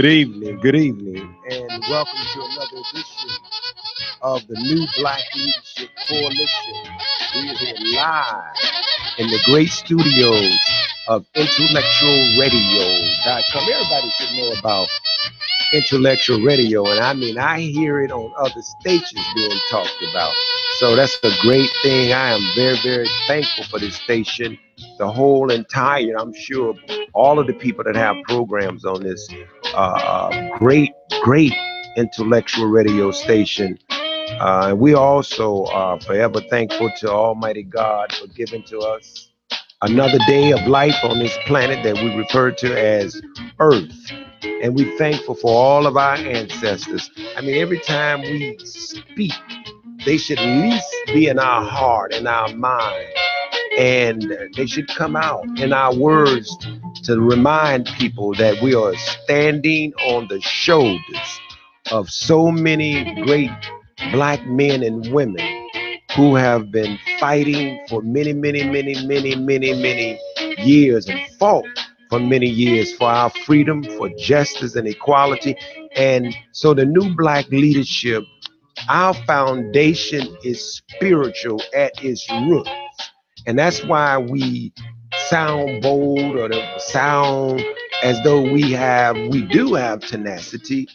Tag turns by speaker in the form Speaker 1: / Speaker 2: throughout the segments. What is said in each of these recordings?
Speaker 1: good evening, and welcome to another edition of the New Black Leadership Coalition. We're here live in the great studios of IntellectualRadio.com. Everybody should know about intellectual radio, and I mean, I hear it on other stations being talked about. So that's a great thing. I am very, very thankful for this station. The whole entire, I'm sure all of the people that have programs on this great intellectual radio station. We also are forever thankful to Almighty God for giving to us another day of life on this planet that we refer to as Earth. And we're thankful for all of our ancestors. I mean, every time we speak, they should at least be in our heart, in our mind, and they should come out in our words to remind people that we are standing on the shoulders of so many great Black men and women who have been fighting for many years and fought for many years for our freedom, for justice and equality. And so the New Black Leadership, our foundation is spiritual at its roots. And that's why we sound bold or sound as though we do have tenacity,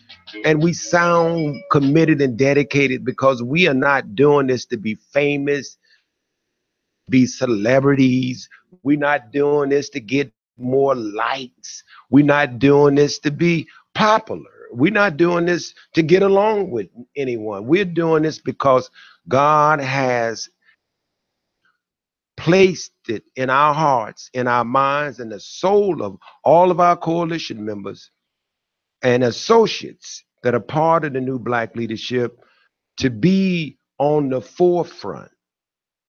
Speaker 1: and we sound committed and dedicated because we are not doing this to be famous, be celebrities. We're not doing this to get more likes. We're not doing this to be popular. We're not doing this to get along with anyone. We're doing this because God has placed it in our hearts, in our minds, in the soul of all of our coalition members and associates that are part of the New Black Leadership to be on the forefront,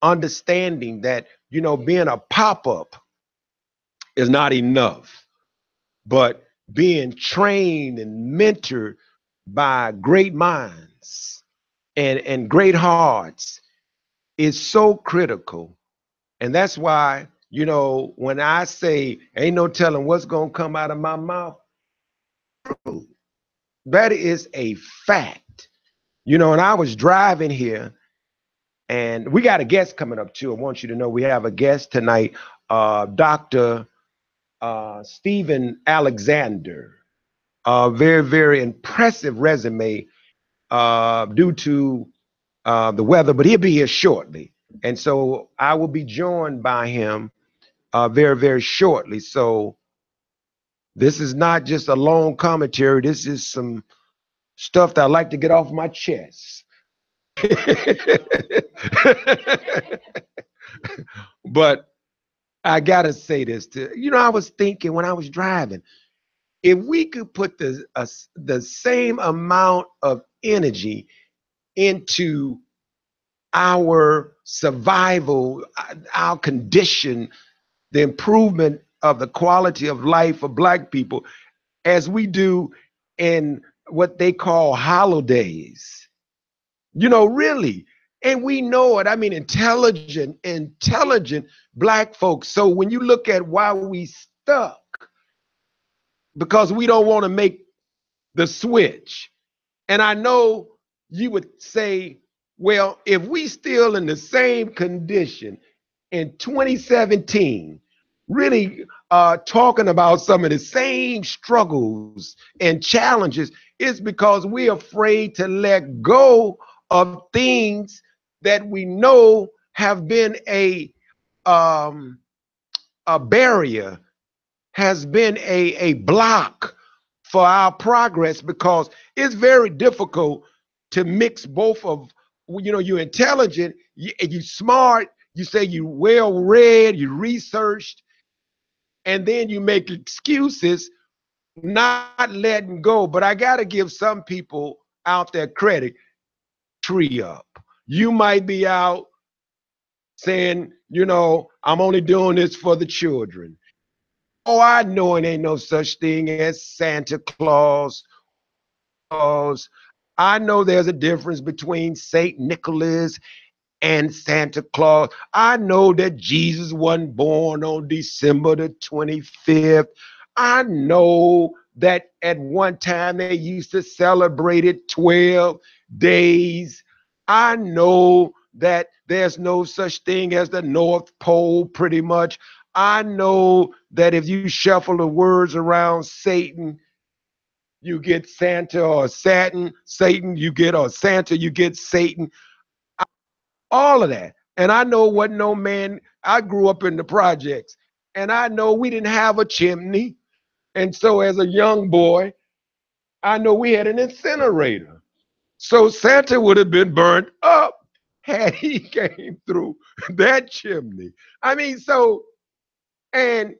Speaker 1: understanding that, being a pop-up is not enough, but being trained and mentored by great minds and great hearts is so critical. And that's why, when I say ain't no telling what's going to come out of my mouth, that is a fact. And I was driving here, and we got a guest coming up too. I want you to know we have a guest tonight, Dr. Stephen Alexander. Very, very impressive resume due to the weather, but he'll be here shortly. And so I will be joined by him very, very shortly. So this is not just a long commentary. This is some stuff that I like to get off my chest. But I gotta say this I was thinking when I was driving, if we could put the same amount of energy into our survival, our condition, the improvement of the quality of life for Black people as we do in what they call holidays, really. And we know it. I mean, intelligent Black folks. So when you look at why we stuck, because we don't want to make the switch. And I know you would say, well, if we still in the same condition in 2017, really talking about some of the same struggles and challenges, it's because we're afraid to let go of things that we know have been a barrier, has been a block for our progress, because it's very difficult to mix both of, you're intelligent, you smart, you say you well read, you researched, and then you make excuses, not letting go. But I got to give some people out there credit. Tree up. You might be out saying, I'm only doing this for the children. Oh, I know it ain't no such thing as Santa Claus. I know there's a difference between St. Nicholas and Santa Claus. I know that Jesus wasn't born on December the 25th. I know that at one time they used to celebrate it 12 days. I know that there's no such thing as the North Pole, pretty much. I know that if you shuffle the words around Satan, you get Santa, or Satan, you get, or Santa, you get Satan, all of that. And I know what no man, I grew up in the projects, and I know we didn't have a chimney. And so as a young boy, I know we had an incinerator. So Santa would have been burnt up had he came through that chimney. I mean, so, and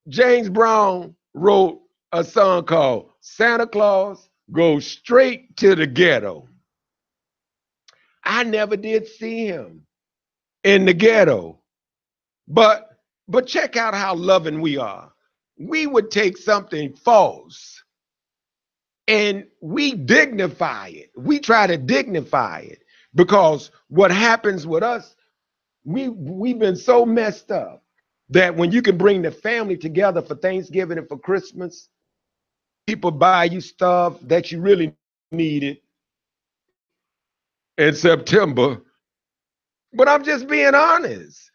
Speaker 1: James Brown wrote a song called Santa Claus Goes Straight to the Ghetto. I never did see him in the ghetto. But check out how loving we are. We would take something false and we dignify it. We try to dignify it, because what happens with us, we've been so messed up that when you can bring the family together for Thanksgiving and for Christmas, people buy you stuff that you really needed in September. But I'm just being honest.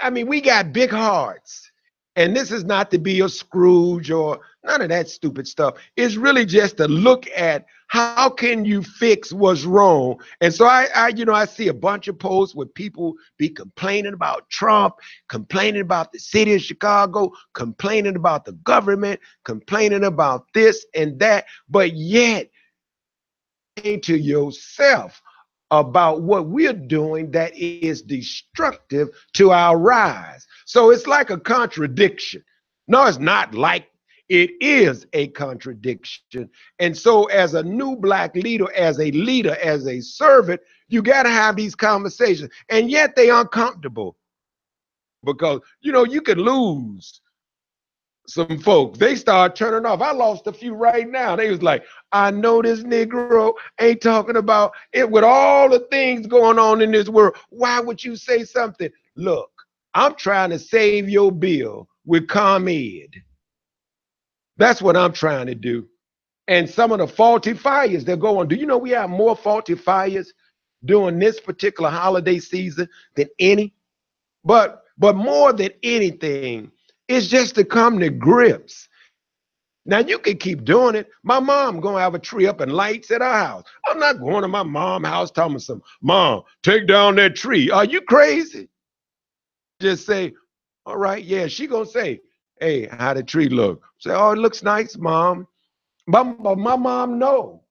Speaker 1: I mean, we got big hearts. And this is not to be a Scrooge or none of that stupid stuff. It's really just to look at how can you fix what's wrong. And so I see a bunch of posts where people be complaining about Trump, complaining about the city of Chicago, complaining about the government, complaining about this and that, but yet to yourself about what we're doing that is destructive to our rise. So it's like a contradiction. No, it's not like, it is a contradiction. And so as a new black leader, as a servant, you got to have these conversations. And yet they uncomfortable, because, you can lose some folks. They start turning off. I lost a few right now. They was like, I know this Negro ain't talking about it with all the things going on in this world. Why would you say something? Look, I'm trying to save your bill with ComEd. That's what I'm trying to do. And some of the faulty fires they're going, do you know we have more faulty fires during this particular holiday season than any? But more than anything, it's just to come to grips. Now you can keep doing it. My mom gonna have a tree up and lights at our house. I'm not going to my mom's house telling some, Mom, take down that tree. Are you crazy? Just say, all right, yeah. She gonna say, hey, how the tree look? Say, oh, it looks nice, Mom. But my mom know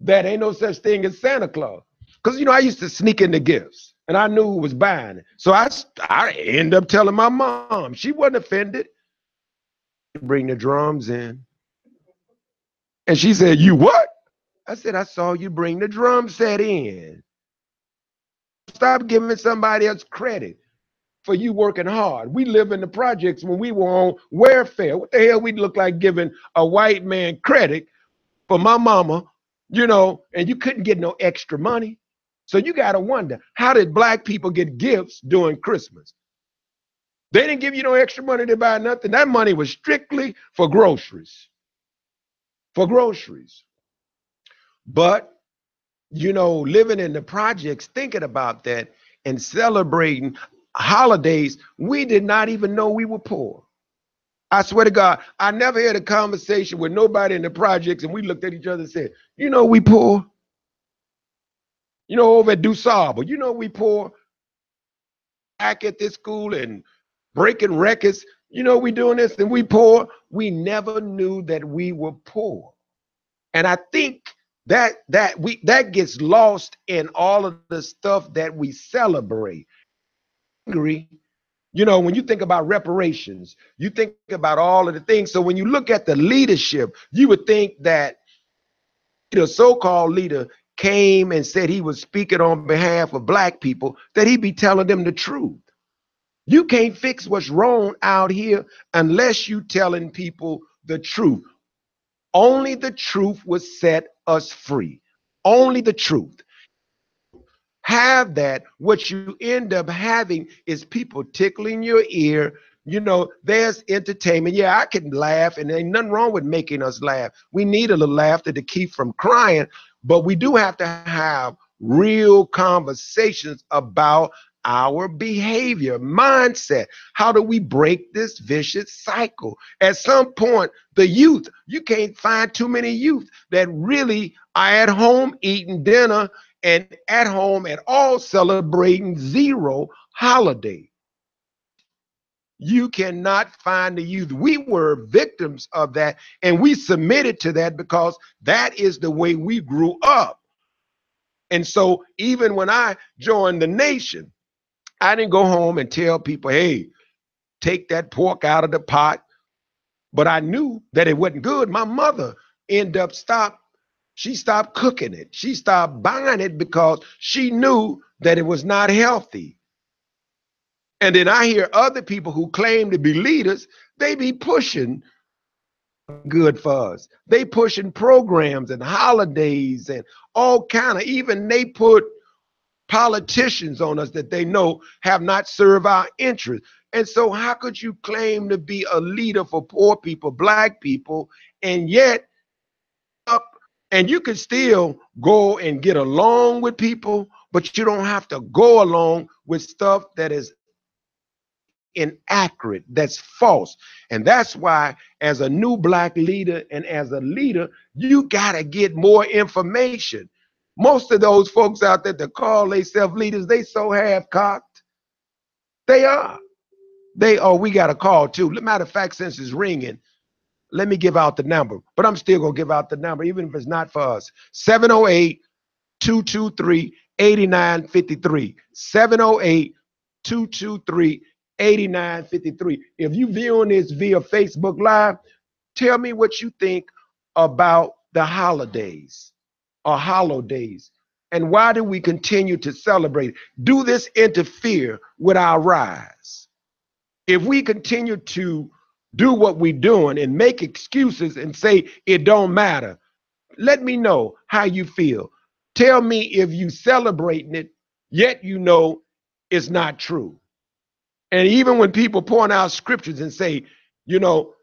Speaker 1: that ain't no such thing as Santa Claus. Because, I used to sneak in the gifts and I knew who was buying it. So I end up telling my mom. She wasn't offended. Bring the drums in. And she said, you what? I said, I saw you bring the drum set in. Stop giving somebody else credit for you working hard. We live in the projects when we were on welfare. What the hell we look like giving a white man credit for my mama, and you couldn't get no extra money. So you got to wonder, how did black people get gifts during Christmas? They didn't give you no extra money to buy nothing. That money was strictly for groceries. For groceries. But, living in the projects, thinking about that and celebrating holidays, we did not even know we were poor. I swear to God, I never had a conversation with nobody in the projects and we looked at each other and said, we poor. Over at DuSable, we poor. Back at this school and breaking records, we doing this and we poor. We never knew that we were poor. And I think that gets lost in all of the stuff that we celebrate. Angry, when you think about reparations, you think about all of the things. So when you look at the leadership, you would think that the so-called leader came and said he was speaking on behalf of black people, that he'd be telling them the truth. You can't fix what's wrong out here unless you telling people the truth. Only the truth will set us free. Only the truth. Have that, what you end up having is people tickling your ear, You know, there's entertainment. Yeah, I can laugh, and ain't nothing wrong with making us laugh. We need a little laughter to keep from crying, but we do have to have real conversations about our behavior, mindset. How do we break this vicious cycle? At some point, the youth, you can't find too many youth that really are at home eating dinner and at home at all celebrating zero holiday. You cannot find the youth. We were victims of that, and we submitted to that because that is the way we grew up. And so even when I joined the nation, I didn't go home and tell people, hey, take that pork out of the pot. But I knew that it wasn't good. My mother ended up she stopped cooking it. She stopped buying it because she knew that it was not healthy. And then I hear other people who claim to be leaders, they be pushing good for us. They pushing programs and holidays and all kind of, even they put politicians on us that they know have not served our interests. And so how could you claim to be a leader for poor people, black people, and yet up and you can still go and get along with people, but you don't have to go along with stuff that is inaccurate, that's false. And that's why, as a new black leader and as a leader, you got to get more information. Most of those folks out there that call themselves leaders, they so half-cocked. They are. We got a call too. Matter of fact, since it's ringing, let me give out the number. But I'm still going to give out the number, even if it's not for us. 708-223-8953. 708-223-8953. If you viewing this via Facebook Live, tell me what you think about the holidays or holidays. And why do we continue to celebrate? Do this interfere with our rise? If we continue to do what we're doing and make excuses and say it don't matter, let me know how you feel. Tell me if you celebrating it, yet you know it's not true. And even when people point out scriptures and say, you know,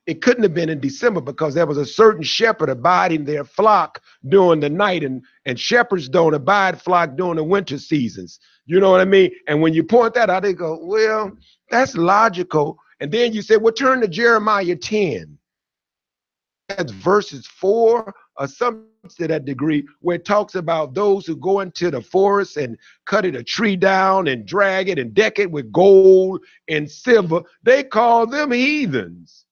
Speaker 1: it couldn't have been in December because there was a certain shepherd abiding their flock during the night, and shepherds don't abide flock during the winter seasons. You know what I mean? And when you point that out, they go, well, that's logical. And then you say, well, turn to Jeremiah 10. That's verses 4 or something to that degree, where it talks about those who go into the forest and cut it a tree down and drag it and deck it with gold and silver. They call them heathens.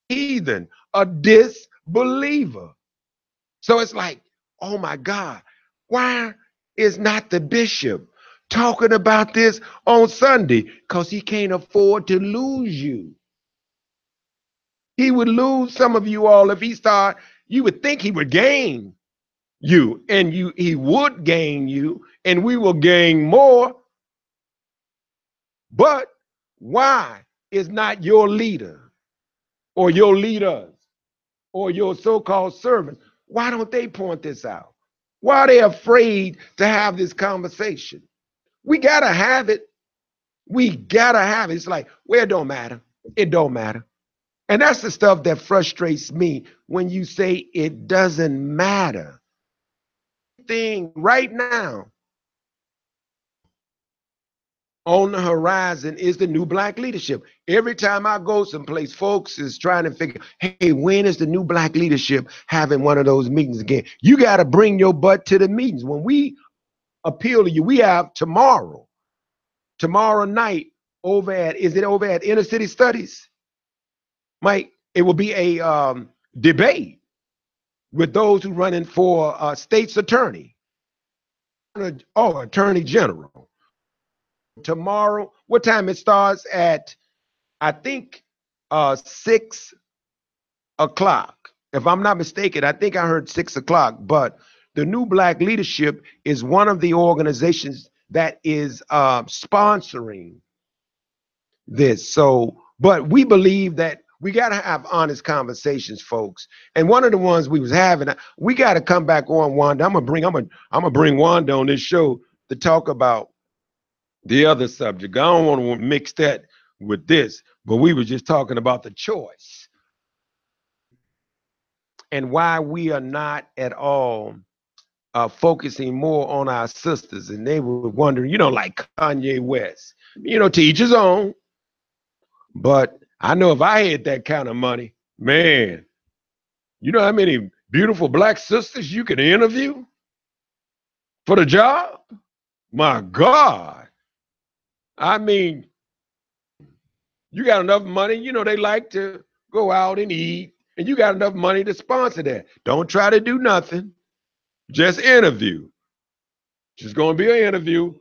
Speaker 1: Heathen, a disbeliever. So it's like, oh my God, why is not the bishop talking about this on Sunday? Because he can't afford to lose you. He would lose some of you all if he started. You would think he would gain you, and he would gain you, and we will gain more. But why is not your leader or your leaders or your so-called servants, why don't they point this out? Why are they afraid to have this conversation? We gotta have it. We gotta have it. It's like, well, it don't matter. It don't matter. And that's the stuff that frustrates me when you say it doesn't matter. Thing right now on the horizon is the new black leadership. Every time I go someplace, folks is trying to figure, hey, when is the new black leadership having one of those meetings again? You got to bring your butt to the meetings. When we appeal to you, we have tomorrow night is it over at Inner City Studies? Mike, it will be a debate with those who running for state's attorney. Attorney general. Tomorrow, what time it starts at? I think 6 o'clock. If I'm not mistaken, I think I heard 6 o'clock. But the New Black Leadership is one of the organizations that is sponsoring this. So, but we believe that we got to have honest conversations, folks. And one of the ones we was having, we got to come back on, Wanda. I'm gonna bring Wanda on this show to talk about the other subject. I don't want to mix that with this, but we were just talking about the choice and why we are not at all focusing more on our sisters. And they were wondering, like Kanye West, to each his own. But I know if I had that kind of money, man, you know how many beautiful black sisters you could interview for the job? My God. I mean, you got enough money, they like to go out and eat, and you got enough money to sponsor that. Don't try to do nothing. Just interview. Just going to be an interview.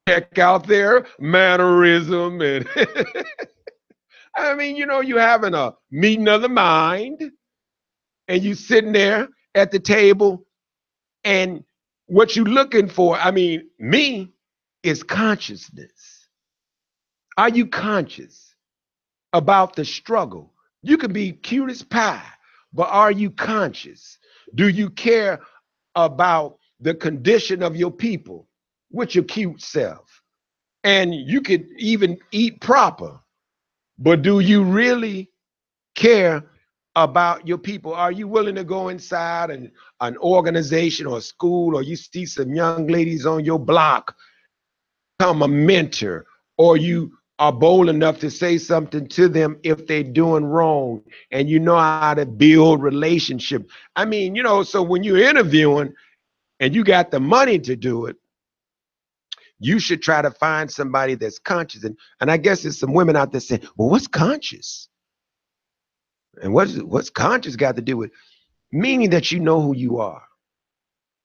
Speaker 1: Check out their mannerism. And I mean, you having a meeting of the mind, and you sitting there at the table, and what you looking for, me, is consciousness. Are you conscious about the struggle? You can be cute as pie, but are you conscious? Do you care about the condition of your people with your cute self? And you could even eat proper, but do you really care about your people? Are you willing to go inside an organization or a school, or you see some young ladies on your block, become a mentor, or you are bold enough to say something to them if they're doing wrong, and you know how to build relationship? So when you're interviewing and you got the money to do it, you should try to find somebody that's conscious. And I guess there's some women out there saying, well, what's conscious? And what's conscious got to do with? Meaning that you know who you are,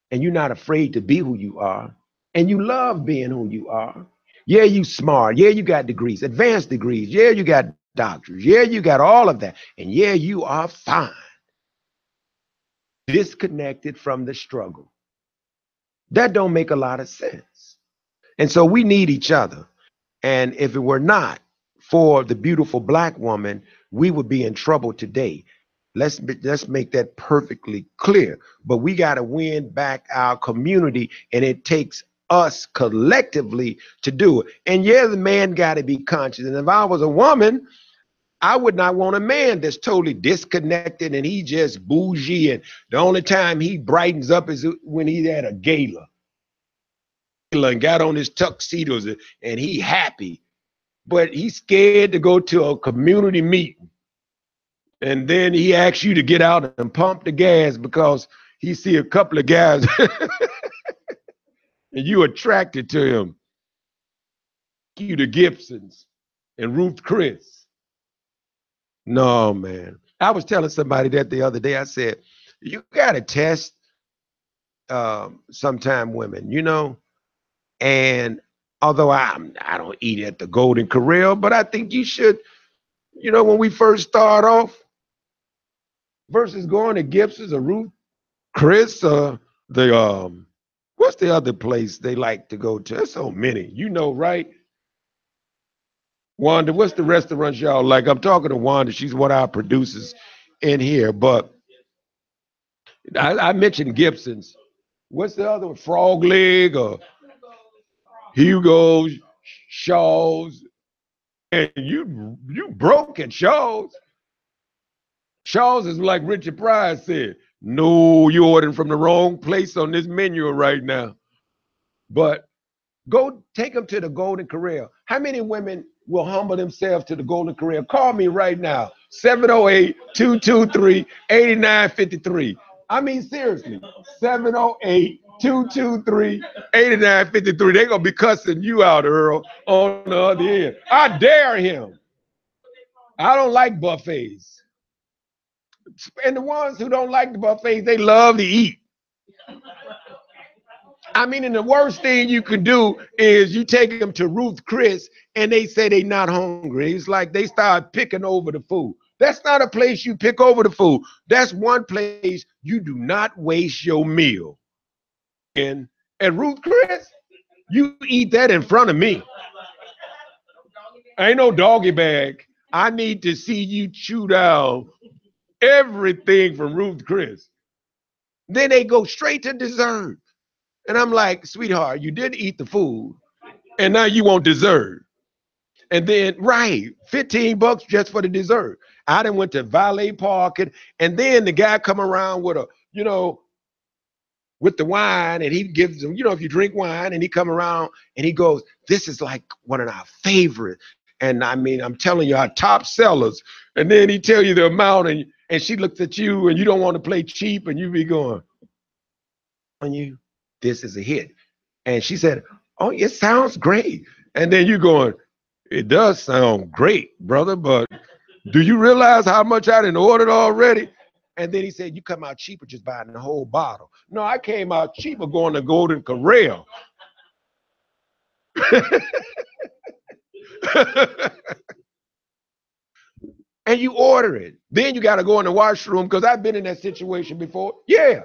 Speaker 1: and you're not afraid to be who you are, and you love being who you are. Yeah, you smart. Yeah, you got degrees, advanced degrees. Yeah, you got doctors. Yeah, you got all of that. And yeah, you are fine. Disconnected from the struggle. That don't make a lot of sense. And so we need each other. And if it were not for the beautiful black woman, we would be in trouble today. Let's make that perfectly clear. But we got to win back our community, and it takes us collectively to do it. And yeah, the man got to be conscious. And if I was a woman, I would not want a man that's totally disconnected and he just bougie, and the only time he brightens up is when he's at a gala and got on his tuxedos and he happy, but he's scared to go to a community meeting. And then he asks you to get out and pump the gas because he see a couple of guys and you attracted to him. You the Gibsons and Ruth Chris. No, man. I was telling somebody that the other day. I said, you got to test sometime women, and although I don't eat at the Golden Corral, but I think you should, when we first start off, versus going to Gibson's or Ruth Chris, the what's the other place they like to go to? There's so many, right? Wanda, what's the restaurants y'all like? I'm talking to Wanda. She's one of our producers in here, but I mentioned Gibson's. What's the other one? Frog Leg or Hugo's, Shaw's, and you broke at Shaw's. Shaw's is like Richard Pryor said, no, you're ordering from the wrong place on this menu right now. But go take them to the Golden Corral. How many women will humble themselves to the Golden Corral? Call me right now, 708-223-8953. Seriously, 708-223-8953. They're going to be cussing you out, Earl, on the other end. I dare him. I don't like buffets. And the ones who don't like the buffets, they love to eat. And the worst thing you can do is you take them to Ruth Chris and they say they're not hungry. It's like they start picking over the food. That's not a place you pick over the food. That's one place you do not waste your meal. And at Ruth Chris, you eat that in front of me. Ain't no doggy bag. I need to see you chew down everything from Ruth Chris. Then they go straight to dessert. And I'm like, sweetheart, you didn't eat the food, and now you want dessert. And then, right, $15 just for the dessert. I done went to valet parking, and then the guy come around with a, with the wine, and he gives them, if you drink wine, and he come around and he goes, this is like one of our favorite. And I mean, I'm telling you, our top sellers. And then he tell you the amount, and she looks at you, and you don't want to play cheap, and you be going, on you, this is a hit. And she said, oh, it sounds great. And then you going, it does sound great, brother, but do you realize how much I done ordered already? And then he said, you come out cheaper just buying the whole bottle. No, I came out cheaper going to Golden Corral. And you order it. Then you got to go in the washroom, because I've been in that situation before. Yeah.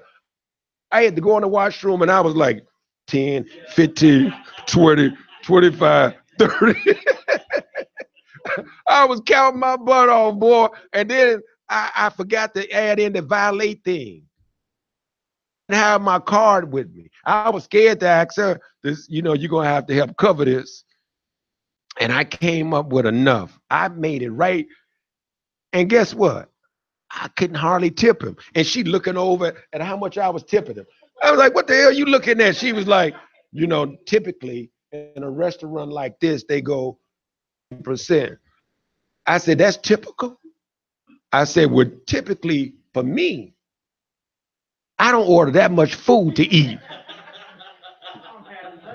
Speaker 1: I had to go in the washroom, and I was like 10, 15, 20, 25, 30. I was counting my butt off, boy. And then I forgot to add in the valet thing. I didn't have my card with me. I was scared to ask her, this, you're going to have to help cover this. And I came up with enough. I made it right. And guess what? I couldn't hardly tip him. And she looking over at how much I was tipping him. I was like, what the hell are you looking at? She was like, typically in a restaurant like this, they go 10%. I said, that's typical? I said, well, typically for me, I don't order that much food to eat.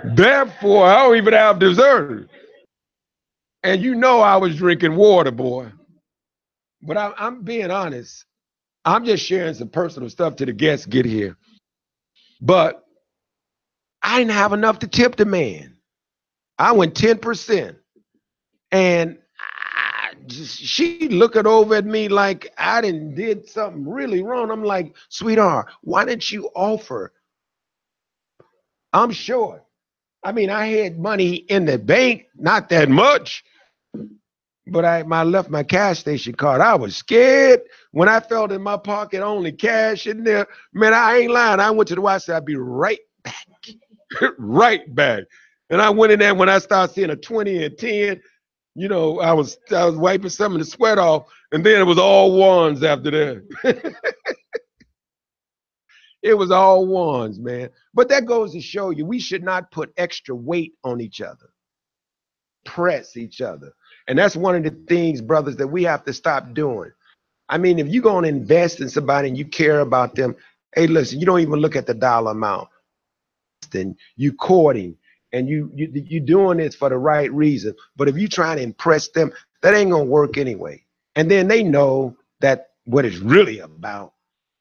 Speaker 1: Therefore, I don't even have dessert. And I was drinking water, boy. But I'm being honest. I'm just sharing some personal stuff till the guests get here. But I didn't have enough to tip the man. I went 10%. And she looking over at me like I did something really wrong. I'm like, sweetheart, why didn't you offer? I'm short. I mean, I had money in the bank, not that much, but I left my cash station card. I was scared when I felt in my pocket only cash in there. Man, I ain't lying. I went to the watch. Said I'd be right back, right back. And I went in there. When I started seeing a 20 and 10, I was wiping some of the sweat off, and then it was all ones after that. It was all ones, man. But that goes to show you, we should not put extra weight on each other, press each other. And that's one of the things, brothers, that we have to stop doing. I mean, if you're going to invest in somebody and you care about them, hey, listen, you don't even look at the dollar amount. Then you courting, and you're doing this for the right reason. But if you try to impress them, that ain't going to work anyway. And then they know that what it's really about.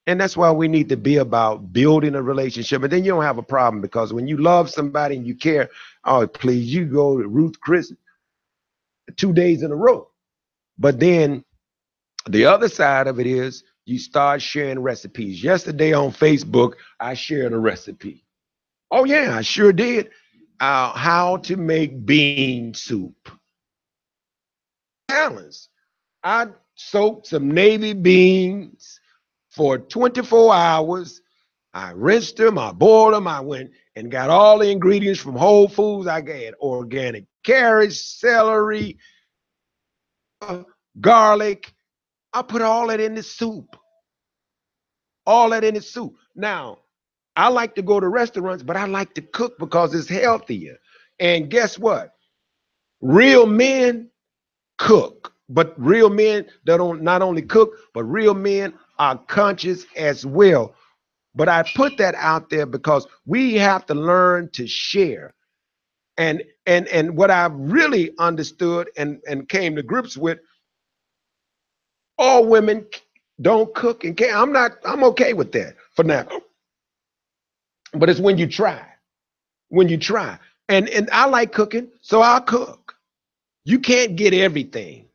Speaker 1: And that's why we need to be about building a relationship. And then you don't have a problem, because when you love somebody and you care, oh, please, you go to Ruth Chris 2 days in a row. But then the other side of it is you start sharing recipes. Yesterday on Facebook, I shared a recipe. Oh, yeah, I sure did. How to make bean soup. Balance. I soaked some navy beans for 24 hours. I rinsed them, I boiled them, I went and got all the ingredients from Whole Foods. I got organic carrots, celery, garlic. I put all that in the soup. All that in the soup. Now, I like to go to restaurants, but I like to cook because it's healthier. And guess what? Real men cook, but real men that don't not only cook, but real men are conscious as well. But I put that out there because we have to learn to share. And what I've really understood and came to grips with, all women don't cook and can't. I'm okay with that for now. But it's when you try. When you try. And I like cooking, so I'll cook. You can't get everything.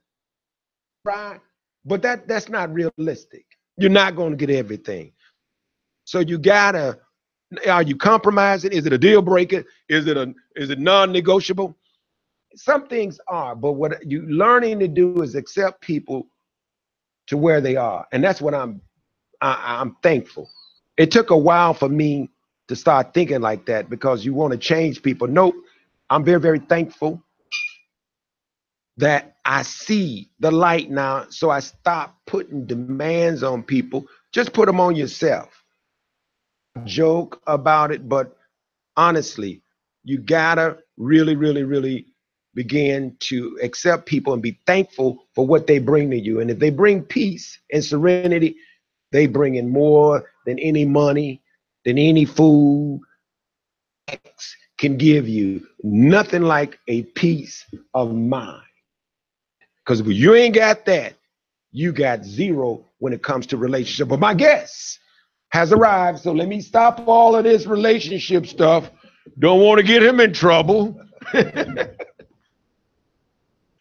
Speaker 1: Right? But that's not realistic. You're not going to get everything. So you gotta, are you compromising? Is it a deal breaker? Is it non-negotiable? Some things are, but what you learning to do is accept people to where they are. And that's what I'm thankful. It took a while for me to start thinking like that, because you want to change people. Nope. I'm very, very thankful that I see the light now, so I stop putting demands on people. Just put them on yourself. Joke about it, but honestly, you gotta really, really, really begin to accept people and be thankful for what they bring to you. And if they bring peace and serenity, they bring in more than any money, than any food can give you. Nothing like a peace of mind. Because if you ain't got that, you got zero when it comes to relationship. But my guest has arrived, so let me stop all of this relationship stuff. Don't want to get him in trouble.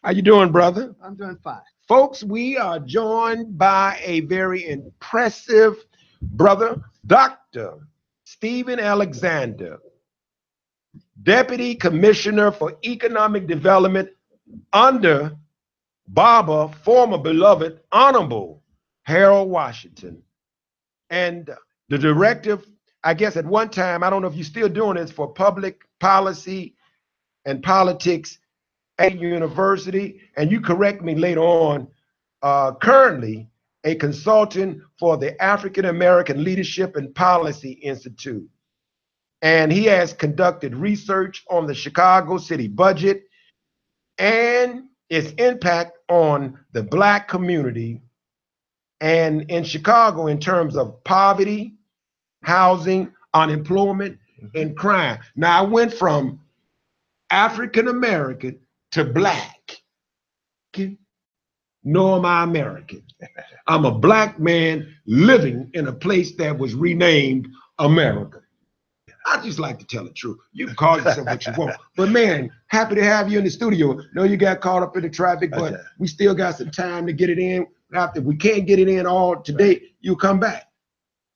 Speaker 1: How you doing, brother?
Speaker 2: I'm doing fine.
Speaker 1: Folks, we are joined by a very impressive brother, Dr. Stephen Alexander, Deputy Commissioner for Economic Development under Baba, former beloved, Honorable Harold Washington, and the director, I guess at one time, I don't know if you're still doing this, for public policy and politics at university, and you correct me later on, currently a consultant for the African American Leadership and Policy Institute. And he has conducted research on the Chicago city budget and its impact on the Black community and in Chicago in terms of poverty, housing, unemployment, and crime. Now, I went from African American to Black. Nor am I American. I'm a Black man living in a place that was renamed America. I just like to tell the truth. You can call yourself what you want. But man, happy to have you in the studio. Know you got caught up in the traffic, but we still got some time to get it in. If we can't get it in all today, you'll come back.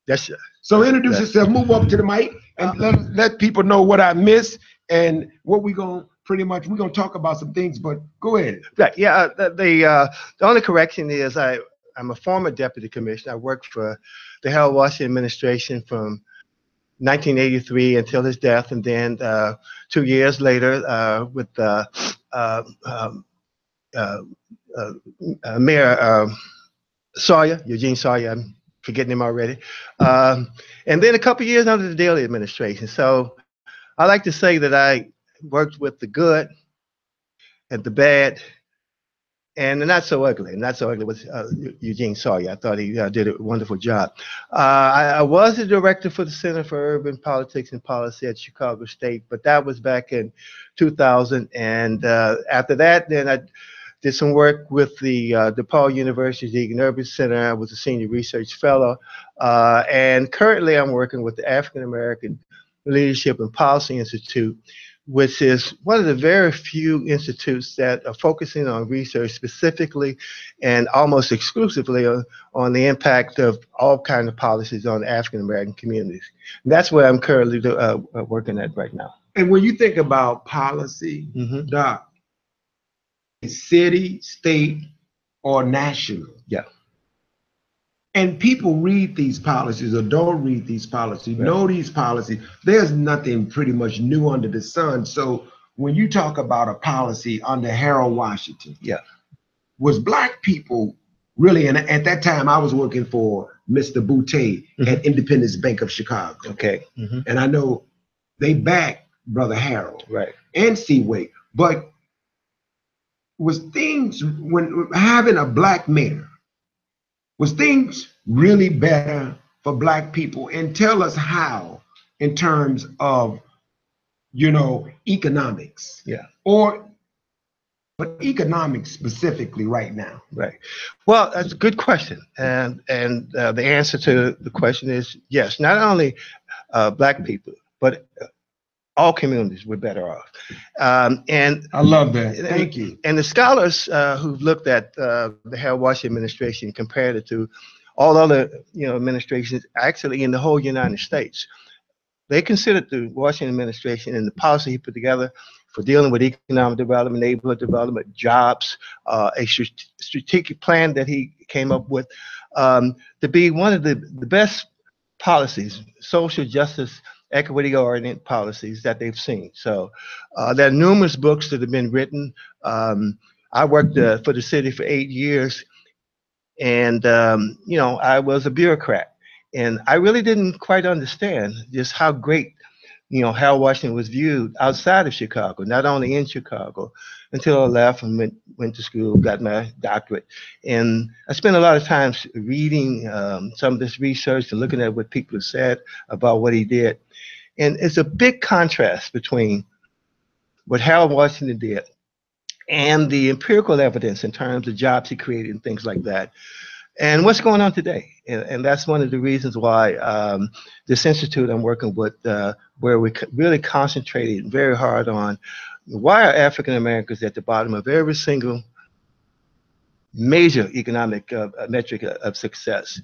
Speaker 2: Yes, sir.
Speaker 1: So introduce yourself, move up to the mic, and let people know what I missed and what we're going to talk about some things, but go ahead.
Speaker 2: Right. Yeah. The only correction is I'm a former deputy commissioner. I worked for the Harold Washington administration from 1983 until his death, and then 2 years later with Mayor Sawyer, Eugene Sawyer. I'm forgetting him already. And then a couple years under the Daley administration. So I like to say that I worked with the good and the bad and the not so ugly. Not so ugly was Eugene Sawyer. I thought he did a wonderful job. I was the director for the Center for Urban Politics and Policy at Chicago State, but that was back in 2000. And after that, then I did some work with the DePaul University Urban Center. I was a senior research fellow. And currently I'm working with the African American Leadership and Policy Institute, which is one of the very few institutes that are focusing on research specifically and almost exclusively on the impact of all kinds of policies on African American communities. And that's where I'm currently working at right now.
Speaker 1: And when you think about policy, Doc, city, state, or national.
Speaker 2: Yeah.
Speaker 1: And people read these policies or don't read these policies, know these policies. There's nothing pretty much new under the sun. So when you talk about a policy under Harold Washington, was Black people really, and at that time I was working for Mr. Boutte at Independence Bank of Chicago.
Speaker 2: Okay.
Speaker 1: And I know they backed Brother Harold and Seaway, but was things, when having a Black mayor, was things really better for Black people? And tell us how, in terms of, economics. But economics specifically right now.
Speaker 2: Right. Well, that's a good question. And the answer to the question is yes. Not only Black people, but all communities were better off. And
Speaker 1: I love that. Thank you.
Speaker 2: And the scholars who've looked at the Harold Washington administration, compared it to all other administrations actually in the whole United States, they considered the Washington administration and the policy he put together for dealing with economic development, neighborhood development, jobs, a strategic plan that he came up with, to be one of the best policies, social justice, equity-oriented policies that they've seen. So there are numerous books that have been written. I worked for the city for 8 years, and I was a bureaucrat, and I really didn't quite understand just how great Harold Washington was viewed outside of Chicago, not only in Chicago, until I left and went to school, got my doctorate. And I spent a lot of time reading some of this research and looking at what people have said about what he did. And it's a big contrast between what Harold Washington did and the empirical evidence in terms of jobs he created and things like that, and what's going on today. And that's one of the reasons why this institute I'm working with, where we really concentrated very hard on why are African Americans at the bottom of every single major economic metric of success.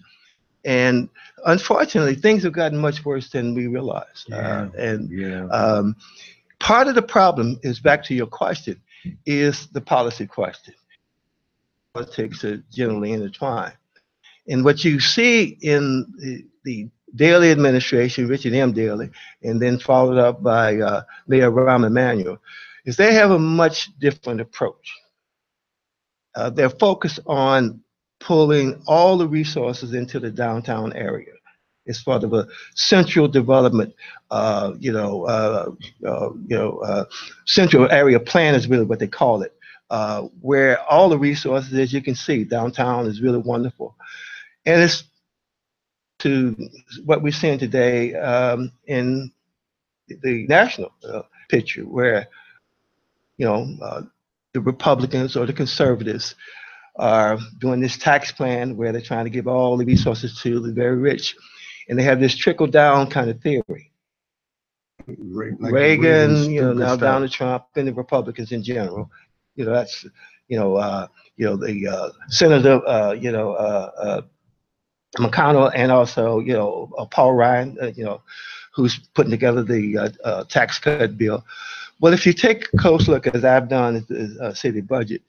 Speaker 2: And unfortunately, things have gotten much worse than we realize. Part of the problem is, back to your question, is the policy question. Politics are generally intertwined. And what you see in the Daley administration, Richard M. Daley, and then followed up by Mayor Rahm Emanuel, is they have a much different approach. They're focused on pulling all the resources into the downtown area. It's part of a central development, central area plan is really what they call it, where all the resources, as you can see, downtown is really wonderful. And it's to what we're seeing today in the national picture, where, the Republicans or the conservatives are doing this tax plan where they're trying to give all the resources to the very rich. And they have this trickle-down kind of theory. Reagan, now down to Trump and the Republicans in general. That's, the Senator, McConnell, and also, Paul Ryan, who's putting together the tax cut bill. Well, if you take a close look, as I've done at the city budget,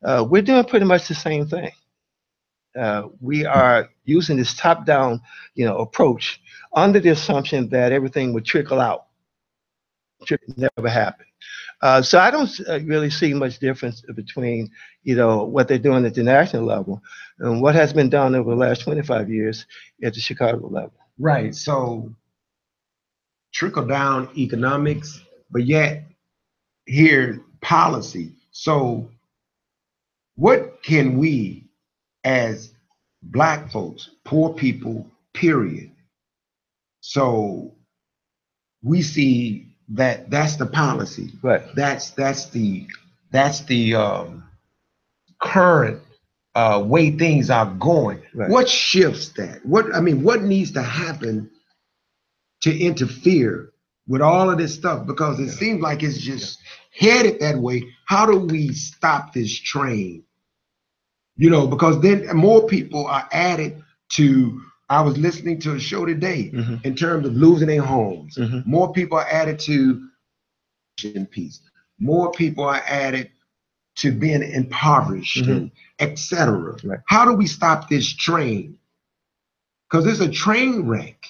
Speaker 2: we're doing pretty much the same thing. We are using this top-down, approach under the assumption that everything would trickle out. Never happened. So I don't really see much difference between, what they're doing at the national level and what has been done over the last 25 years at the Chicago level.
Speaker 1: Right. So trickle-down economics, but yet here policy. So what can we, as Black folks, poor people, period, so we see that's the policy,
Speaker 2: right?
Speaker 1: That's the current way things are going. Right. What shifts that? What needs to happen to interfere with all of this stuff? Because it seems like it's just headed that way. How do we stop this train? Because then more people are added to. I was listening to a show today in terms of losing their homes. More people are added to peace. More people are added to being impoverished, and etc. Right. How do we stop this train? Because it's a train wreck.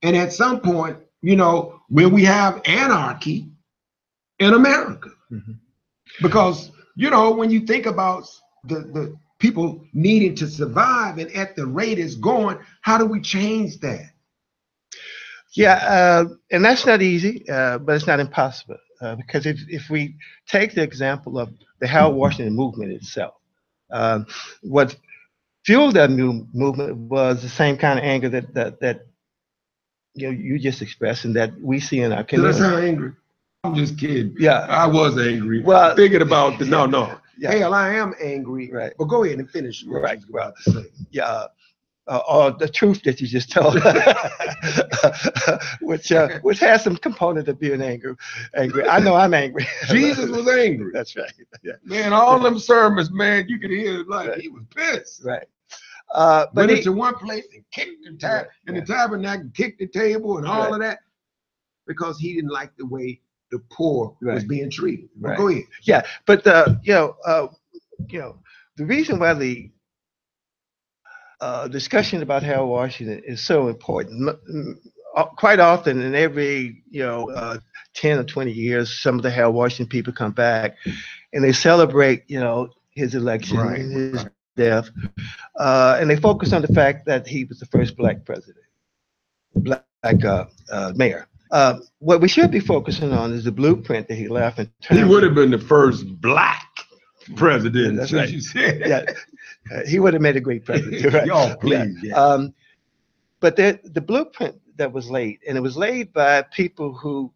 Speaker 1: And at some point, when we have anarchy in America, because, when you think about the people needing to survive and at the rate it's going, how do we change that?
Speaker 2: Yeah, and that's not easy, but it's not impossible. Because if we take the example of the Harold Washington movement itself, what fueled that new movement was the same kind of anger that you just expressed and that we see in our community.
Speaker 1: Did I sound angry? I'm just kidding.
Speaker 2: Yeah,
Speaker 1: I was angry.
Speaker 2: Well,
Speaker 1: thinking about the no. Yeah. Hell, I am angry.
Speaker 2: Right.
Speaker 1: But go ahead and finish.
Speaker 2: Right. Well, yeah. Or the truth that you just told, which has some component of being angry. I know I'm angry.
Speaker 1: Jesus was angry.
Speaker 2: That's right. Yeah.
Speaker 1: Man, all them sermons, man, you could hear it like he was pissed.
Speaker 2: Right.
Speaker 1: Went into one place and kicked the the tabernacle, kicked the table, and all of that, because he didn't like the way the poor was being treated. Right. Go ahead.
Speaker 2: Yeah, but the reason why the discussion about Harold Washington is so important. Quite often, in every 10 or 20 years, some of the Harold Washington people come back and they celebrate, his election and his death, and they focus on the fact that he was the first black president, black mayor. What we should be focusing on is the blueprint that he left.
Speaker 1: He would have been the first black president.
Speaker 2: That's right.
Speaker 1: You said.
Speaker 2: Yeah, he would have made a great president. Right?
Speaker 1: Y'all, please.
Speaker 2: Yeah. But the blueprint that was laid, and it was laid by people who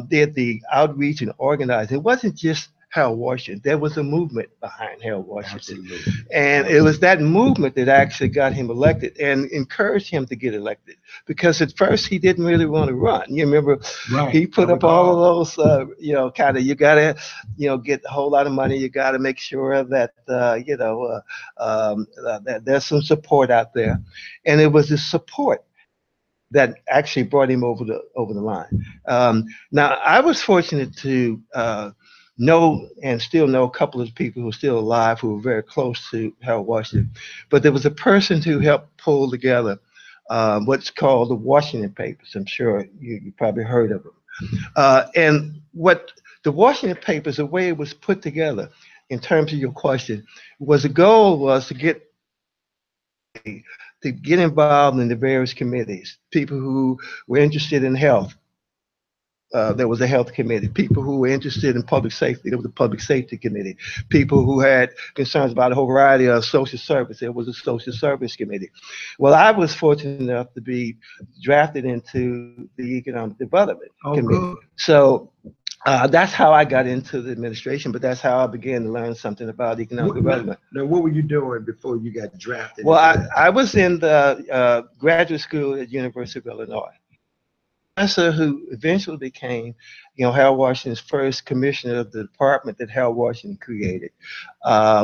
Speaker 2: did the outreach and organizing. It wasn't just Harold Washington. There was a movement behind Harold Washington.
Speaker 1: Absolutely.
Speaker 2: And it was that movement that actually got him elected and encouraged him to get elected. Because at first he didn't really want to run. You remember, he put up all of those, kind of, you got to, get a whole lot of money. You got to make sure that, that there's some support out there. And it was the support that actually brought him over the line. Now, I was fortunate to know and still know a couple of people who are still alive who were very close to Harold Washington. But there was a person who helped pull together what's called the Washington Papers. I'm sure you probably heard of them. And what the Washington Papers, the way it was put together, in terms of your question, the goal was to get involved in the various committees, people who were interested in health. There was a health committee. People who were interested in public safety, there was a public safety committee. People who had concerns about a whole variety of social service, there was a social service committee. Well, I was fortunate enough to be drafted into the economic development committee. Good. So that's how I got into the administration, but that's how I began to learn something about economic development.
Speaker 1: Now, what were you doing before you got drafted?
Speaker 2: Well, I was in the graduate school at University of Illinois. Professor who eventually became, Harold Washington's first commissioner of the department that Harold Washington created,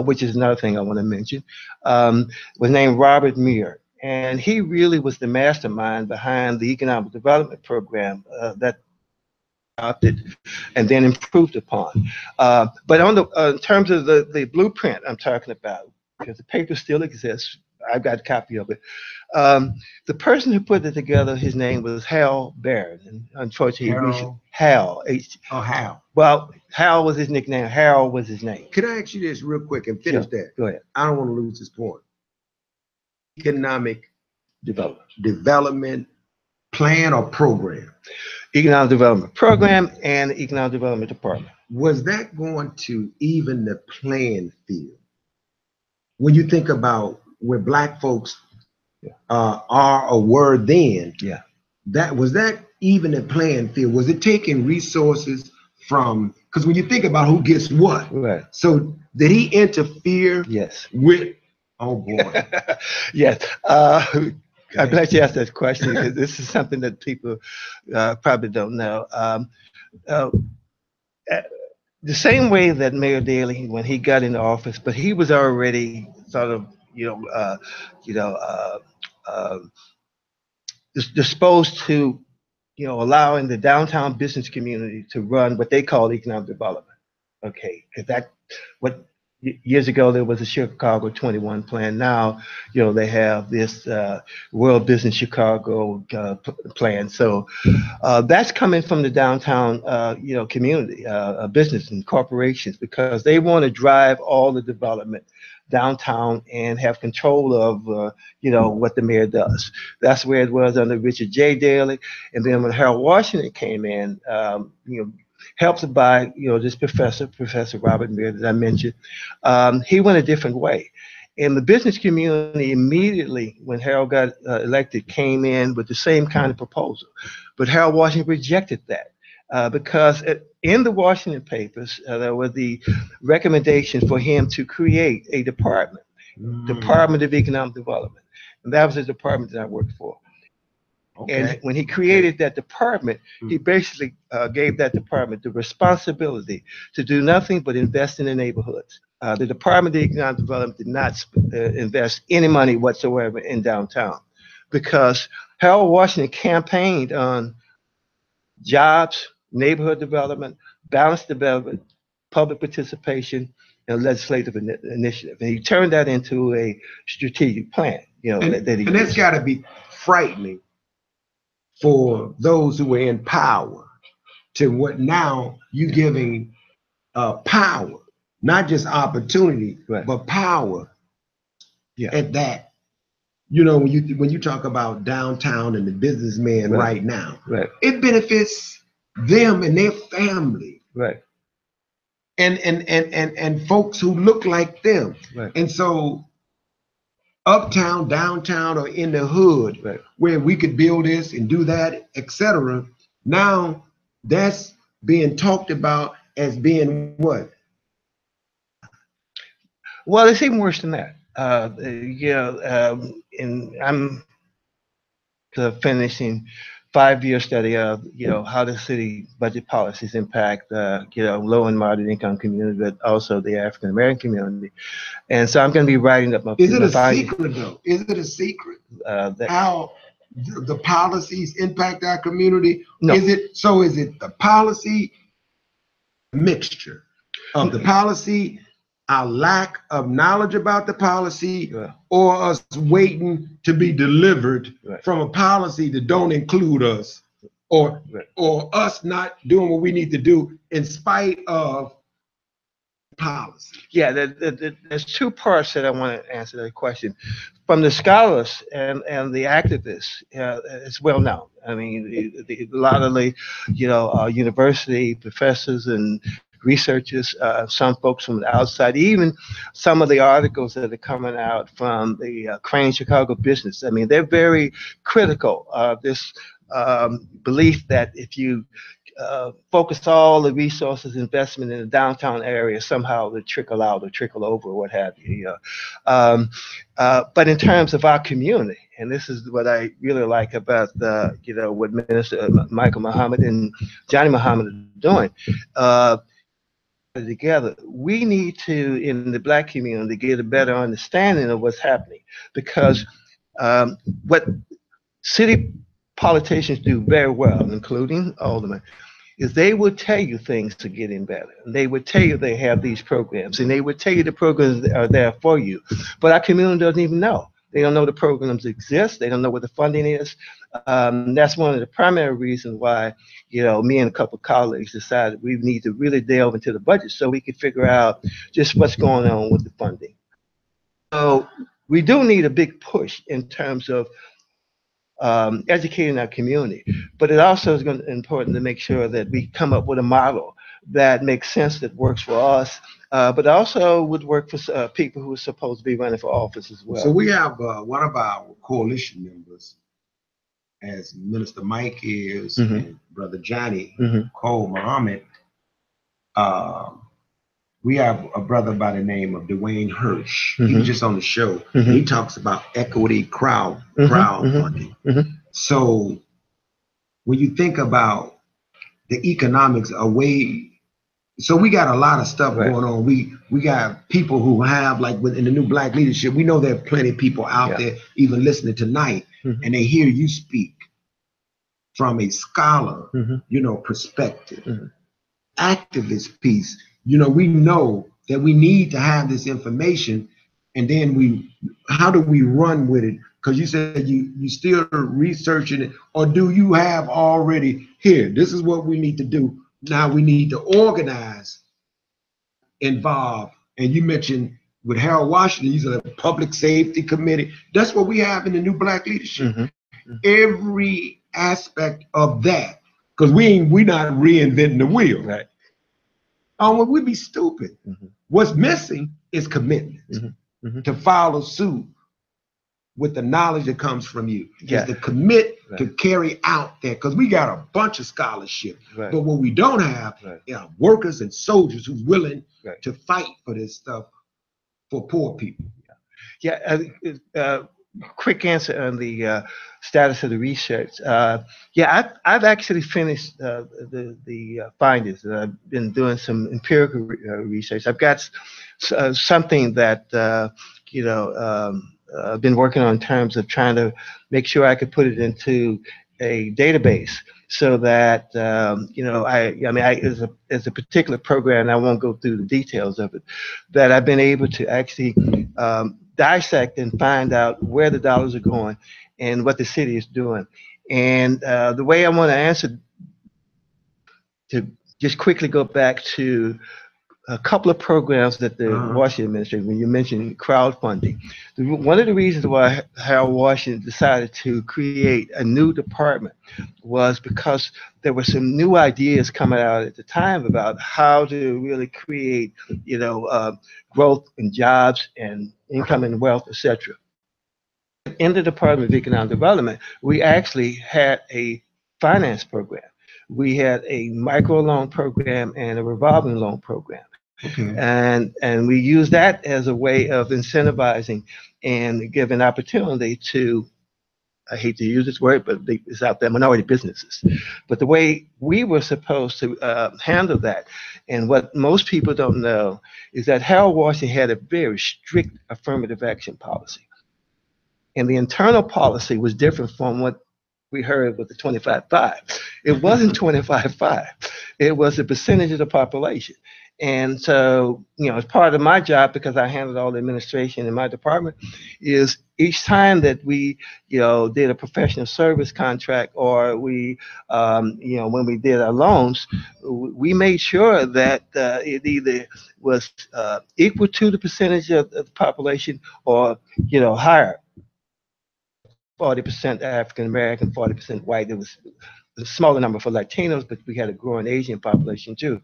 Speaker 2: which is another thing I want to mention, was named Robert Muir. And he really was the mastermind behind the economic development program that adopted and then improved upon. But on in terms of the blueprint I'm talking about, because the paper still exists, I've got a copy of it. The person who put it together, his name was Hal Barron. And unfortunately, Hal.
Speaker 1: Hal.
Speaker 2: Well, Hal was his nickname. Harold was his name.
Speaker 1: Can I ask you this real quick and finish that?
Speaker 2: Go ahead.
Speaker 1: I don't want to lose this point. Economic development plan or program?
Speaker 2: Economic development program and the economic development department.
Speaker 1: Was that going to even the playing field? When you think about where black folks are or were then, that even the playing field? Was it taking resources from, because when you think about who gets what,
Speaker 2: right?
Speaker 1: So did he interfere?
Speaker 2: Yes.
Speaker 1: With, oh boy.
Speaker 2: Yes. I'm glad you asked that question because this is something that people probably don't know. The same way that Mayor Daley, when he got into office, but he was already sort of, disposed to, allowing the downtown business community to run what they call economic development. Okay, because years ago there was a Chicago 21 plan. Now, they have this World Business Chicago plan. So that's coming from the downtown, community, business and corporations, because they want to drive all the development downtown and have control of, what the mayor does. That's where it was under Richard J. Daley. And then when Harold Washington came in, helped by, this Professor Robert Muir that I mentioned, he went a different way. And the business community immediately, when Harold got elected, came in with the same kind of proposal. But Harold Washington rejected that because in the Washington Papers, there were the recommendations for him to create a department, Department of Economic Development. And that was the department that I worked for. Okay. And when he created that department, he basically gave that department the responsibility to do nothing but invest in the neighborhoods. The Department of Economic Development did not invest any money whatsoever in downtown because Harold Washington campaigned on jobs, neighborhood development, balanced development, public participation, and legislative initiative. And he turned that into a strategic plan.
Speaker 1: And that's got to be frightening for those who are in power to what now you giving power not just opportunity,
Speaker 2: Right.
Speaker 1: but power
Speaker 2: Yeah.
Speaker 1: at that. You know, when you talk about downtown and the businessman right now,
Speaker 2: Right.
Speaker 1: it benefits them and their family.
Speaker 2: Right.
Speaker 1: And folks who look like them.
Speaker 2: Right.
Speaker 1: And so uptown, downtown, or in the hood,
Speaker 2: Right.
Speaker 1: where we could build this and do that, etc. Now that's being talked about as being what?
Speaker 2: Well, it's even worse than that. And I'm finishing 5-year study of how the city budget policies impact low and moderate income community, but also the African American community. And so I'm going to be writing up my.
Speaker 1: Is it a secret though? Is it a secret
Speaker 2: that
Speaker 1: how the policies impact our community?
Speaker 2: No.
Speaker 1: Is it the policy mixture of the policy, our lack of knowledge about the policy, or us waiting to be delivered from a policy that don't include us, or us not doing what we need to do in spite of policy?
Speaker 2: Yeah, there's two parts that I want to answer that question. From the scholars and the activists, it's well known. I mean, a lot of the university professors and researchers, some folks from the outside, even some of the articles that are coming out from the Crane Chicago Business. I mean, they're very critical of this belief that if you focus all the resources, investment in the downtown area, somehow they trickle out or trickle over, or what have you. But in terms of our community, and this is what I really like about what Minister Michael Muhammad and Johnny Muhammad are doing. Together, we need to, in the Black community, get a better understanding of what's happening, because what city politicians do very well, including aldermen, is they would tell you things are getting better. And they would tell you they have these programs, and they would tell you the programs are there for you. But our community doesn't even know. They don't know the programs exist. They don't know what the funding is. That's one of the primary reasons why, me and a couple of colleagues decided we need to really delve into the budget so we could figure out just what's going on with the funding. So we do need a big push in terms of educating our community, but it also is important to make sure that we come up with a model that makes sense, that works for us, but also would work for people who are supposed to be running for office as well.
Speaker 1: So we have one of our coalition members, as Minister Mike is, and Brother Johnny Cole Muhammad. We have a brother by the name of Dwayne Hirsch. He was just on the show. He talks about equity crowdfunding. So when you think about the economics away, so we got a lot of stuff going on. We got people who have, like in the new Black leadership, we know there are plenty of people out there even listening tonight, and they hear you speak from a scholar, perspective, activist piece. We know that we need to have this information, and then how do we run with it? Because you said you still researching it, or do you have already here? This is what we need to do. Now we need to organize, involve, and you mentioned with Harold Washington, he's a public safety committee. That's what we have in the new Black leadership. Every aspect of that, because we not reinventing the wheel.
Speaker 2: Right.
Speaker 1: We'd be stupid. What's missing is commitment to follow suit with the knowledge that comes from you. Is to commit to carry out that, because we got a bunch of scholarship, but what we don't have are workers and soldiers who's willing to fight for this stuff for poor people.
Speaker 2: Quick answer on the status of the research. I've actually finished the findings. I've been doing some empirical research. I've got something that I've been working on in terms of trying to make sure I could put it into a database, so that as a particular program, and I won't go through the details of it, that I've been able to actually dissect and find out where the dollars are going and what the city is doing. And the way I want to answer, to just quickly go back to a couple of programs that the Washington administration, when you mentioned crowdfunding, one of the reasons why Harold Washington decided to create a new department was because there were some new ideas coming out at the time about how to really create, growth and jobs and income and wealth, etc. In the Department of Economic Development, we actually had a finance program. We had a microloan program and a revolving loan program.
Speaker 1: Okay.
Speaker 2: And we use that as a way of incentivizing and giving opportunity to, I hate to use this word, but it's out there, minority businesses. But the way we were supposed to handle that, and what most people don't know, is that Harold Washington had a very strict affirmative action policy. And the internal policy was different from what we heard with the 25-5. It wasn't 25-5. It was a percentage of the population. And so, as part of my job, because I handled all the administration in my department, is each time that we, did a professional service contract, or we, when we did our loans, we made sure that it either was equal to the percentage of the population or, higher. 40% African American, 40% white. It was a smaller number for Latinos, but we had a growing Asian population too.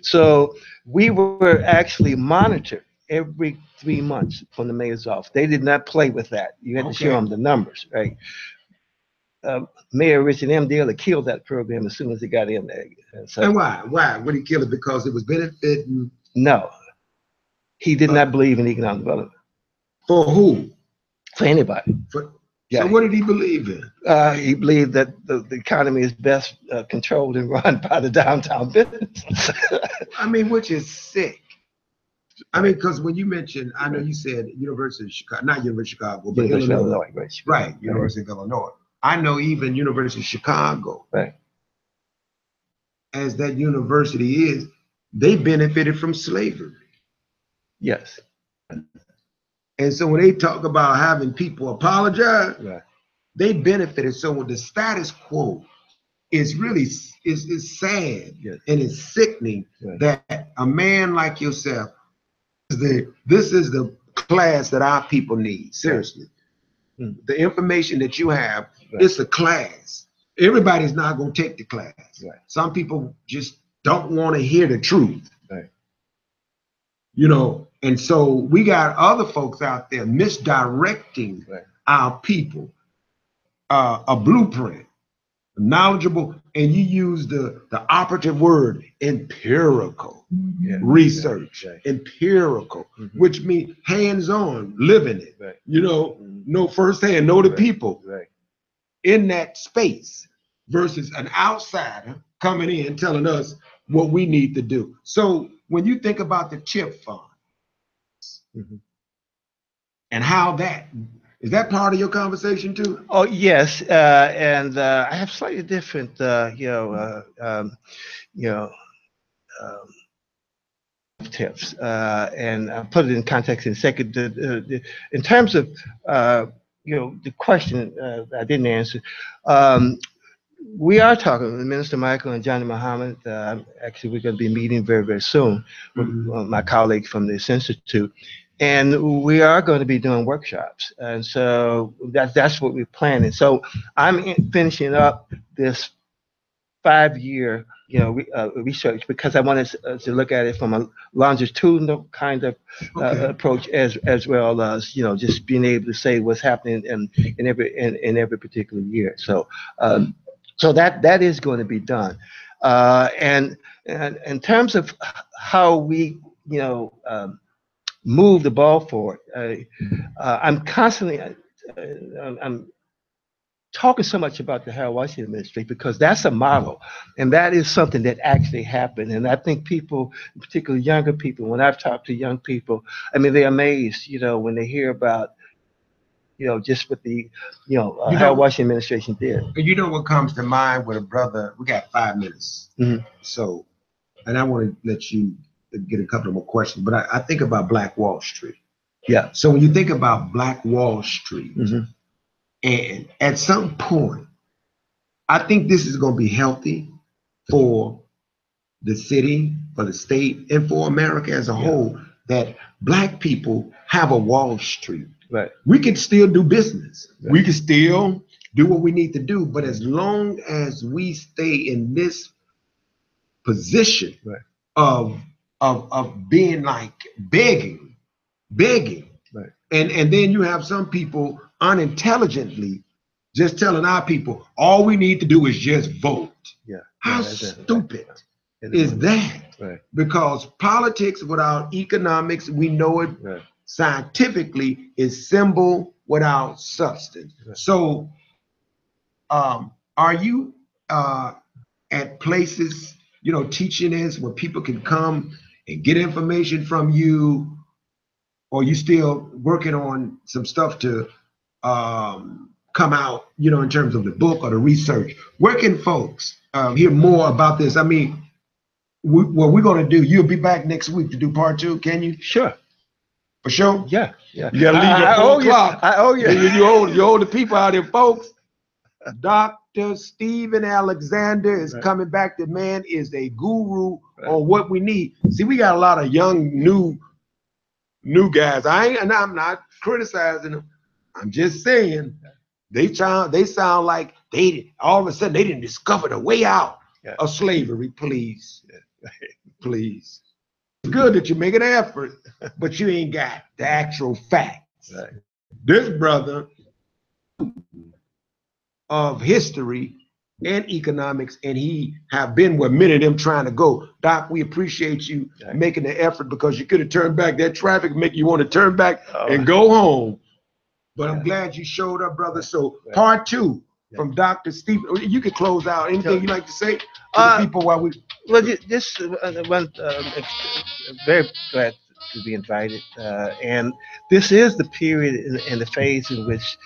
Speaker 2: So we were actually monitored every 3 months from the mayor's office. They did not play with that. You had to show them the numbers, right? Mayor Richard M. Dillard killed that program as soon as he got in there.
Speaker 1: And why? Why? Would he kill it? Because it was benefiting?
Speaker 2: No. He did not believe in economic development.
Speaker 1: For who?
Speaker 2: For anybody.
Speaker 1: So what did he believe in?
Speaker 2: He believed that the economy is best controlled and run by the downtown business.
Speaker 1: I mean, which is sick. I mean, because when you mentioned, I know you said University of Chicago, not University of Chicago, but
Speaker 2: University of Illinois.
Speaker 1: Right, University of Illinois. I know even University of Chicago,
Speaker 2: right,
Speaker 1: as that university is, they benefited from slavery.
Speaker 2: Yes.
Speaker 1: And so when they talk about having people apologize,
Speaker 2: right,
Speaker 1: they benefited. So when the status quo is really is sad,
Speaker 2: yes,
Speaker 1: and it's sickening, right, that a man like yourself, this is the class that our people need. Seriously. Right. The information that you have, right, it's a class. Everybody's not going to take the class. Right. Some people just don't want to hear the truth. Right. And so we got other folks out there misdirecting, right, our people. A blueprint, knowledgeable, and you use the operative word, empirical, yeah, research, right, empirical, which means hands-on, living it, right, know firsthand, know the people, right, in that space, versus an outsider coming in telling us what we need to do. So when you think about the CHIP fund, and how is that part of your conversation too?
Speaker 2: Oh yes, and I have slightly different, tips, and I'll put it in context in a second. In terms of, the question I didn't answer. We are talking with Minister Michael and Johnny Muhammad. Actually, we're going to be meeting very, very soon with my colleagues from this institute. And we are going to be doing workshops. And so that's what we're planning. So I'm finishing up this 5-year, research, because I wanted to look at it from a longitudinal kind of approach, as well as, just being able to say what's happening in every particular year. So so that is going to be done. And in terms of how we, move the ball forward, I'm constantly, I'm talking so much about the Harold Washington administration because that's a model, and that is something that actually happened. And I think people, particularly younger people, when I've talked to young people, I mean, they're amazed, when they hear about, just what the, Harold Washington administration did.
Speaker 1: You know what comes to mind with a brother? We got 5 minutes. So, and I want to let you get a couple of more questions, but I think about Black Wall Street.
Speaker 2: Yeah.
Speaker 1: So when you think about Black Wall Street, and at some point, I think this is going to be healthy for the city, for the state, and for America as a whole, that black people have a Wall Street.
Speaker 2: Right.
Speaker 1: We can still do business. Right. We can still do what we need to do. But as long as we stay in this position of being like begging, right. and then you have some people unintelligently just telling our people all we need to do is just vote. Yeah. How stupid is that? Right. Because politics without economics, we know it scientifically, is symbol without substance. Right. So are you at places, you know, teaching this where people can come and get information from you, or you still working on some stuff to come out, you know, in terms of the book or the research? Where can folks hear more about this? I mean, what we're going to do, you'll be back next week to do part 2, can you?
Speaker 2: Sure.
Speaker 1: For sure?
Speaker 2: Yeah, yeah.
Speaker 1: You got to leave at 4 o'clock.
Speaker 2: I owe you.
Speaker 1: You owe the people out there, folks. Dr. Stephen Alexander is coming back. The man is a guru on what we need. See, we got a lot of young, new guys. I'm not criticizing them. I'm just saying they sound like all of a sudden they didn't discover the way out of slavery. Please, please. It's good that you make an effort, but you ain't got the actual facts. Right. This brother of history and economics, and he have been where many of them trying to go. Doc, we appreciate you making the effort, because you could have turned back. That traffic make you want to turn back and go home. But I'm glad you showed up, brother. So part 2 from Dr. Stephen. You can close out. Anything you'd like to say to the people while we...
Speaker 2: Well, just very glad to be invited. And this is the period and the phase in which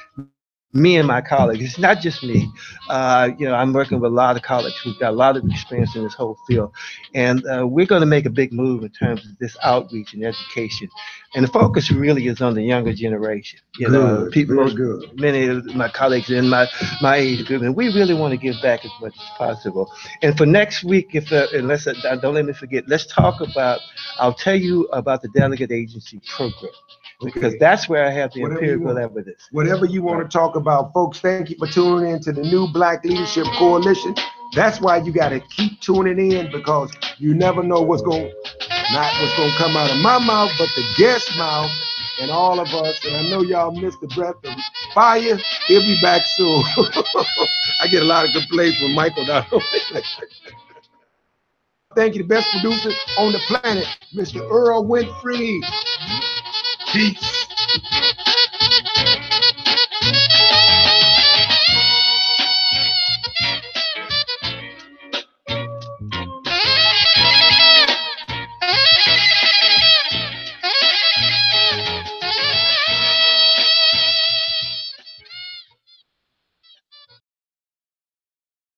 Speaker 2: me and my colleagues, it's not just me, you know, I'm working with a lot of colleagues who've got a lot of experience in this whole field. And we're going to make a big move in terms of this outreach and education. And the focus really is on the younger generation. You know, many of my colleagues in my age group, and we really want to give back as much as possible. And for next week, unless don't let me forget, let's talk about, I'll tell you about the delegate agency program. Because that's where I have the empirical evidence.
Speaker 1: Whatever you want to talk about, folks, thank you for tuning in to the New Black Leadership Coalition. That's why you got to keep tuning in, because you never know what's going to come out of my mouth, but the guest mouth, and all of us. And I know y'all missed the breath of fire. He'll be back soon. I get a lot of complaints from Michael. Thank you, the best producer on the planet, Mr. Earl Winfrey. Peace.